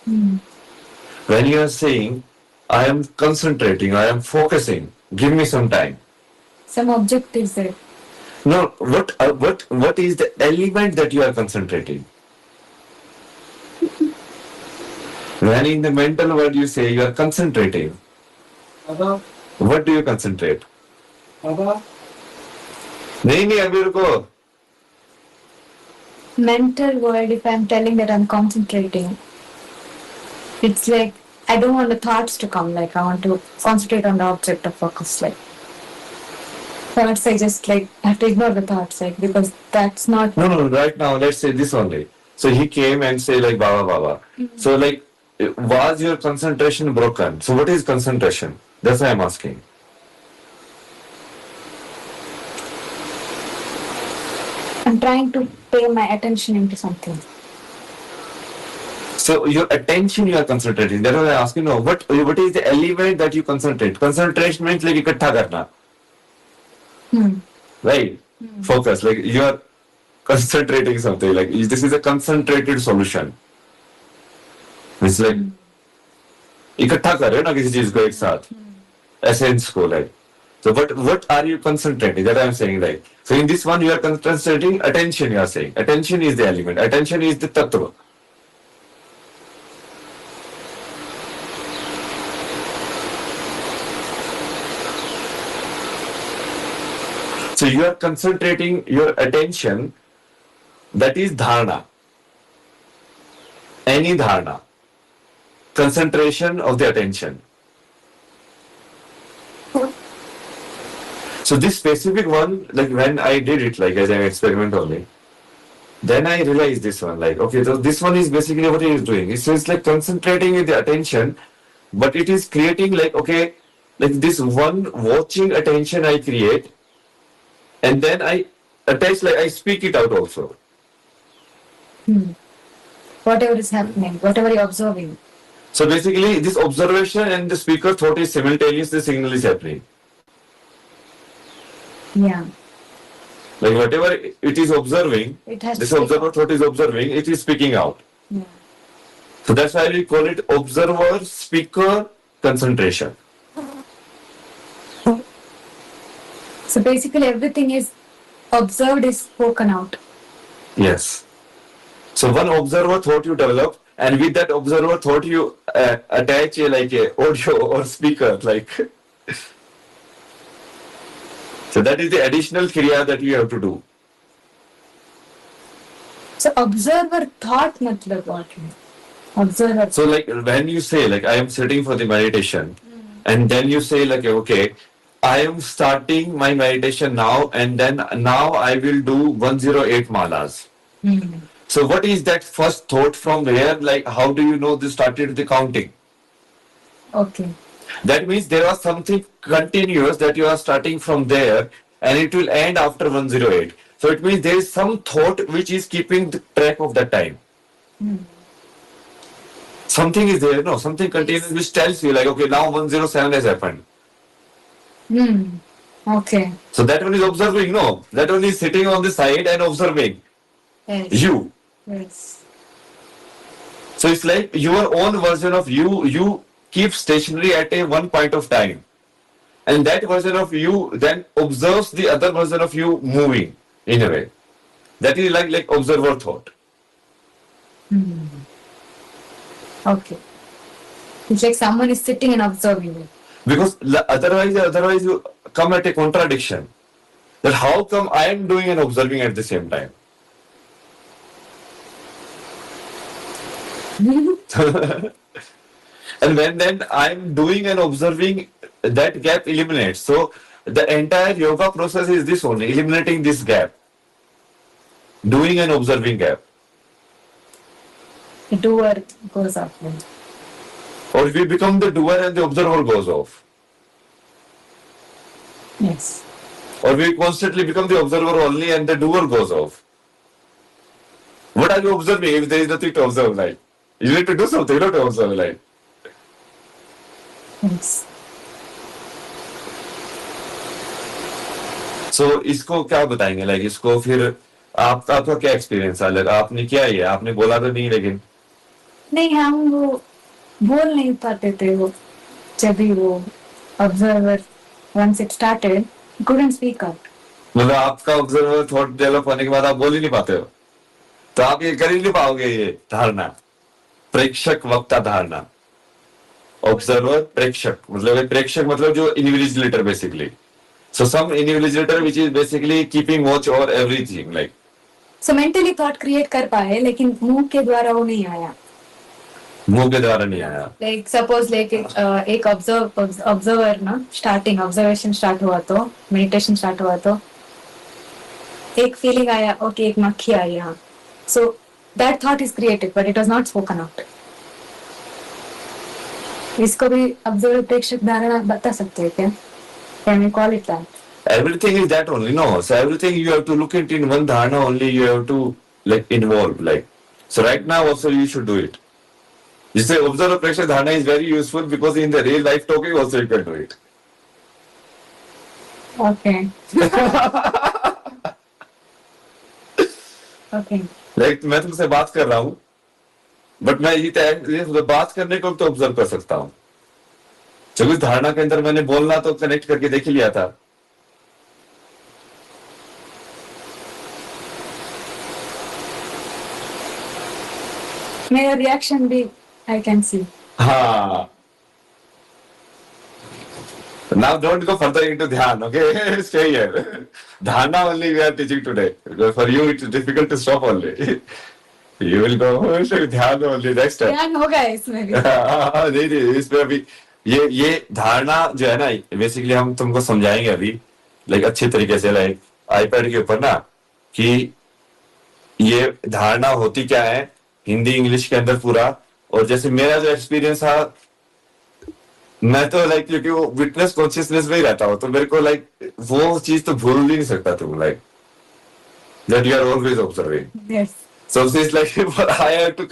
When you are saying, I am concentrating, I am focusing, give me some time. Some object is there. No, what is the element that you are concentrating? When in the mental word you say you are concentrating, Baba, what do you concentrate? Baba, नहीं नहीं अभी रुको. Mental word, if I'm telling that I'm concentrating, it's like I don't want the thoughts to come, like I want to concentrate on the object of focus. Like thoughts, I just like have to ignore the thoughts, like because that's not. No, right now let's say this only. So he came and say like Baba Baba. So like was your concentration broken? So what is concentration? That's why I'm asking. I'm trying to pay my attention into something. So your attention you are concentrating. That's why I'm asking. No, what is the element that you concentrate? Concentration means like इकट्ठा करना. Right? Focus. Like you are concentrating something. Like this is a concentrated solution. It's like इकट्ठा कर रहे हो ना किसी चीज को एक साथ. Essence को like. So what are you concentrating? That I'm saying like. So in this one you are concentrating attention. You are saying attention is the element. Attention is the tattva. So you are concentrating your attention. That is dharana. Any dharana. Concentration of the attention. So this specific one, like when I did it, like as an experiment only, then I realized this one, like, okay, so this one is basically what it is doing. It's like concentrating with the attention, but it is creating like, okay, like this one watching attention I create, and then I attach, like I speak it out also. Whatever is happening, whatever you're observing. So basically this observation and the speaker thought is simultaneous, the signal is happening. Yeah. Like whatever it is observing, It has this to observer thought is observing, it is speaking out. Yeah. So that's why we call it observer speaker concentration. So basically everything is observed is spoken out. Yes. So one observer thought you develop, and with that observer thought you attach like a audio or speaker, like. So that is the additional kriya that you have to do. So observer thought matlab what? Observer. So like when you say like I am sitting for the meditation, and then you say like okay, I am starting my meditation now, and then now I will do 108 malas. So what is that first thought from where? Like how do you know this started the counting? Okay. That means there was something continuous that you are starting from there, and it will end after 108. So it means there is some thought which is keeping the track of that time. Something is there, no? Something continuous which tells you like, okay, now 107 has happened. Okay. So that one is observing, no? That one is sitting on the side and observing Yes. you. Yes. So it's like your own version of you keep stationary at a one point of time. And that version of you then observes the other version of you moving in a way. That is like observer thought. Okay. It's like someone is sitting and observing it. Because otherwise you come at a contradiction. That how come I am doing and observing at the same time? And when then I am doing and observing, that gap eliminates. So the entire yoga process is this only, eliminating this gap. Doing and observing gap. The doer goes up. Or we become the doer and the observer goes off. Yes. Or we constantly become the observer only and the doer goes off. What are you observing if there is nothing to observe? Like, you need to do something, not to observe. Like. Yes. So इसको क्या बताएंगे? Like इसको फिर आपका क्या experience है? Like आपने किया ही है, आपने बोला तो नहीं लेकिन. नहीं, हम वो बोल नहीं पाते थे वो, जब भी वो observer once it started couldn't speak out. मतलब आपका ऑब्जर्वर थॉट डेवलप होने के बाद आप बोल ही नहीं पाते हो, तो आप ये कर ही नहीं पाओगे। ये धारणा, प्रेक्षक वक्ता धारणा, ऑब्जर्वर प्रेक्षक, मतलब प्रेक्षक मतलब जो invigilator basically. So some invigilator which is basically keeping watch over everything like. So mentally thought create कर पाए, लेकिन मुंह के द्वारा वो नहीं आया। मुंह के द्वारा नहीं आया। Like suppose like एक ऑब्जर्वर ना, स्टार्टिंग ऑब्जर्वेशन स्टार्ट हुआ तो, मेडिटेशन स्टार्ट हुआ तो एक फीलिंग आया, ओके एक मक्खी आई यहाँ, so that thought is created but it was not spoken out. इसको भी ऑब्जर्वर प्रेक्षक धारणा बता सकते हैं क्या? Can we call it that? Everything is that only, no. So everything you have to look into in one dharana only. You have to like involve, like. So right now also you should do it. You say observer pressure dharana is very useful because in the real life talking also you can do it. Okay okay. Like मैं तुमसे बात कर रहा हूँ, but मैं ये बात करने को तो ऑब्जर्व कर सकता हूँ। जब इस धारणा के अंदर मैंने बोलना तो कनेक्ट करके देख ही लिया था। मेरा रिएक्शन भी आई कैन सी। हाँ। Now don't go further into dhyan, okay? Stay here. Dharana only we are teaching today. Because for you it's difficult to stop only. You will go dhyan only next time. ध्यान होगा इसमें भी। नहीं नहीं, इसमें अभी ये धारणा जो है ना, बेसिकली हम तुमको समझाएंगे अभी लाइक अच्छे तरीके से, लाइक आईपैड के ऊपर ना, कि ये धारणा होती क्या है हिंदी इंग्लिश के अंदर पूरा। और जैसे मेरा जो एक्सपीरियंस था, मैं तो लाइक क्योंकि वो विटनेस कॉन्शियसनेस में ही रहता हूँ, तो मेरे को लाइक वो चीज तो भूल ही नहीं सकता तुम, like that you are always observing. Yes. So it's like I have to